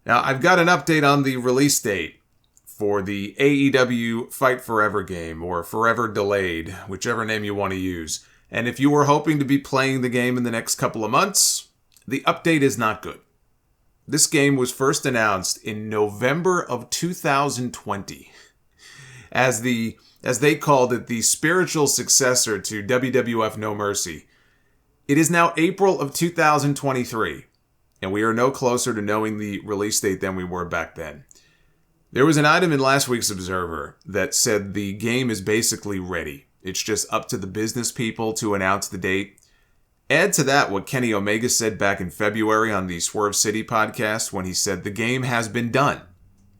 Now, I've got an update on the release date for the AEW Fight Forever game, or Forever Delayed, whichever name you want to use. And if you were hoping to be playing the game in the next couple of months, the update is not good. This game was first announced in November of 2020 as they called it, the spiritual successor to WWF No Mercy. It is now April of 2023, and we are no closer to knowing the release date than we were back then. There was an item in last week's Observer that said the game is basically ready. It's just up to the business people to announce the date. Add to that what Kenny Omega said back in February on the Swerve City podcast when he said the game has been done,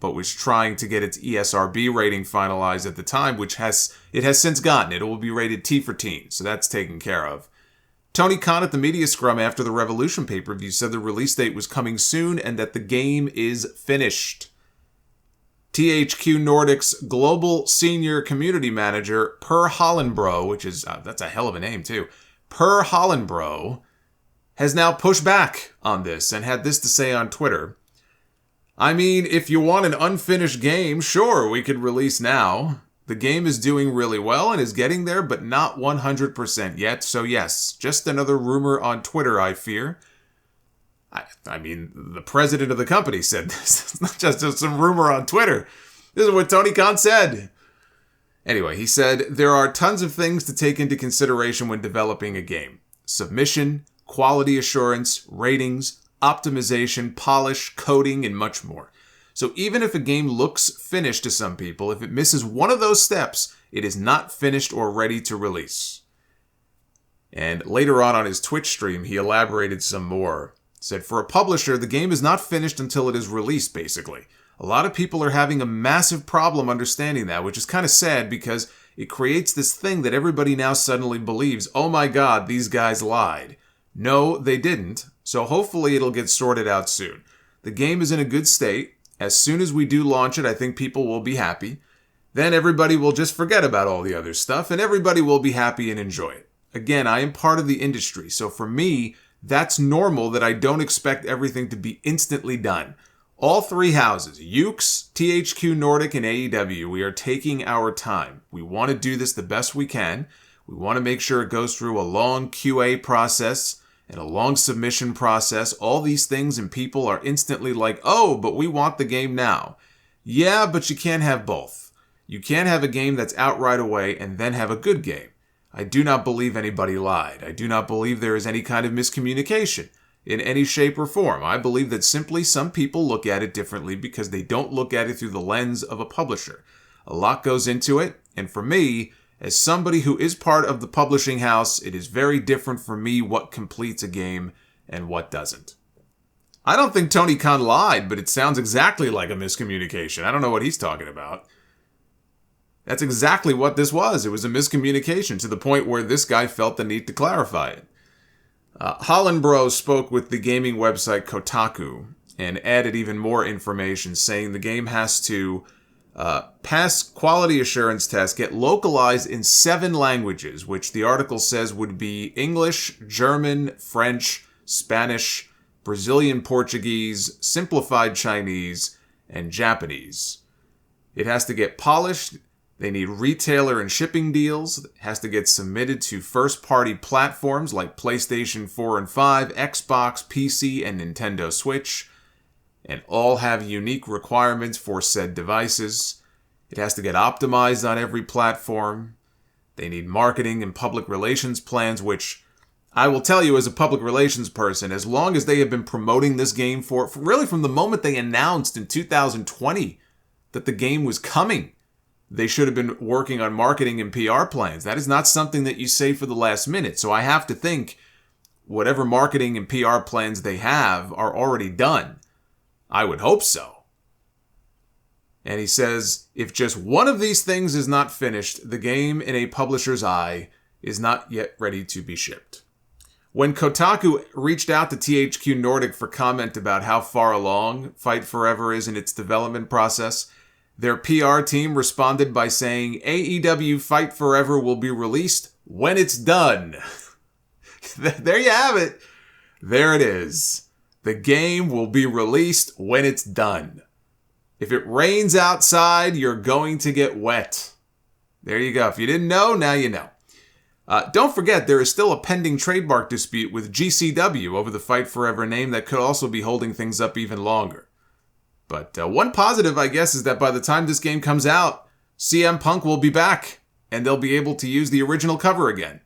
but was trying to get its ESRB rating finalized at the time, which it has since gotten. It will be rated T for teen, so that's taken care of. Tony Khan at the Media Scrum after the Revolution pay-per-view said the release date was coming soon and that the game is finished. THQ Nordic's Global Senior Community Manager, Per Hollenbro, which is, that's a hell of a name too, Per Hollenbro, has now pushed back on this and had this to say on Twitter. I mean, if you want an unfinished game, sure, we could release now. The game is doing really well and is getting there, but not 100% yet. So yes, just another rumor on Twitter, I fear. I mean, the president of the company said this. It's not just some rumor on Twitter. This is what Tony Khan said. Anyway, he said, there are tons of things to take into consideration when developing a game. Submission, quality assurance, ratings, optimization, polish, coding, and much more. So even if a game looks finished to some people, if it misses one of those steps, it is not finished or ready to release. And later on his Twitch stream, he elaborated some more. Said, for a publisher, the game is not finished until it is released, basically. A lot of people are having a massive problem understanding that, which is kind of sad because it creates this thing that everybody now suddenly believes, oh my god, these guys lied. No, they didn't, so hopefully it'll get sorted out soon. The game is in a good state. As soon as we do launch it, I think people will be happy. Then everybody will just forget about all the other stuff, and everybody will be happy and enjoy it. Again, I am part of the industry, so for me, that's normal that I don't expect everything to be instantly done. All three houses, Ukes, THQ Nordic, and AEW, we are taking our time. We want to do this the best we can. We want to make sure it goes through a long QA process and a long submission process. All these things, and people are instantly like, oh, but we want the game now. Yeah, but you can't have both. You can't have a game that's out right away and then have a good game. I do not believe anybody lied. I do not believe there is any kind of miscommunication in any shape or form. I believe that simply some people look at it differently because they don't look at it through the lens of a publisher. A lot goes into it, and for me, as somebody who is part of the publishing house, it is very different for me what completes a game and what doesn't. I don't think Tony Khan lied, but it sounds exactly like a miscommunication. I don't know what he's talking about. That's exactly what this was. It was a miscommunication to the point where this guy felt the need to clarify it. Hollenbro spoke with the gaming website Kotaku and added even more information, saying the game has to pass quality assurance tests, get localized in 7 languages, which the article says would be English, German, French, Spanish, Brazilian Portuguese, simplified Chinese, and Japanese. It has to get polished. They need retailer and shipping deals. It has to get submitted to first-party platforms like PlayStation 4 and 5, Xbox, PC, and Nintendo Switch, and all have unique requirements for said devices. It has to get optimized on every platform. They need marketing and public relations plans, which I will tell you as a public relations person, as long as they have been promoting this game for really from the moment they announced in 2020 that the game was coming, they should have been working on marketing and PR plans. That is not something that you say for the last minute. So I have to think whatever marketing and PR plans they have are already done. I would hope so. And he says, if just one of these things is not finished, the game in a publisher's eye is not yet ready to be shipped. When Kotaku reached out to THQ Nordic for comment about how far along Fight Forever is in its development process, their PR team responded by saying AEW Fight Forever will be released when it's done. There you have it. There it is. The game will be released when it's done. If it rains outside, you're going to get wet. There you go. If you didn't know, now you know. Don't forget, there is still a pending trademark dispute with GCW over the Fight Forever name that could also be holding things up even longer. But one positive, I guess, is that by the time this game comes out, CM Punk will be back, and they'll be able to use the original cover again.